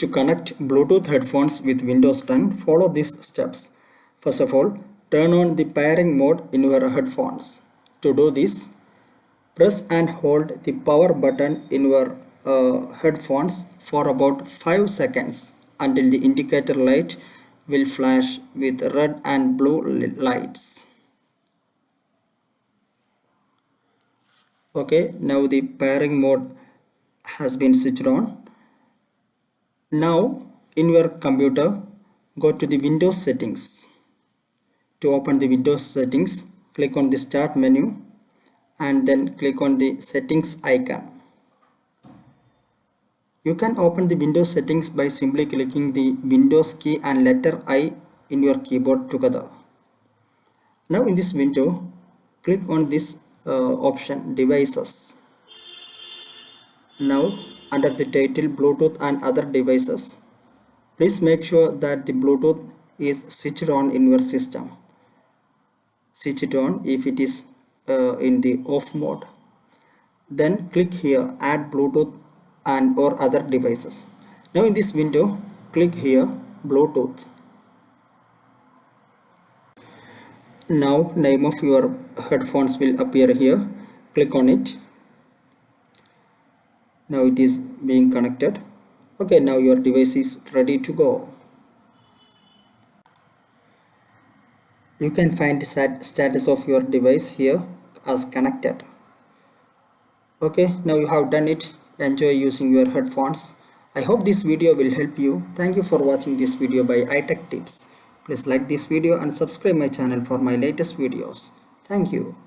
To connect Bluetooth headphones with Windows 10, follow these steps. First of all, turn on the pairing mode in your headphones. To do this, press and hold the power button in your headphones for about 5 seconds until the indicator light will flash with red and blue lights. Okay, now the pairing mode has been switched on. Now in your computer, go to the Windows settings. To open the Windows settings, click on the start menu and then click on the settings icon. You can open the Windows settings by simply clicking the Windows key and letter I in your keyboard together. Now in this window, click on this option devices. Now under the title Bluetooth and other devices, please make sure that the Bluetooth is switched on in your system. Switch it on if it is in the off mode. Then click here add Bluetooth and or other devices. Now in this window, click here Bluetooth. Now name of your headphones will appear here. Click on it. Now it is being connected. Okay, now your device is ready to go. You can find the status of your device here as connected. Okay, now you have done it. Enjoy using your headphones. I hope this video will help you. Thank you for watching this video by iTech Tips. Please like this video and subscribe my channel for my latest videos. Thank you.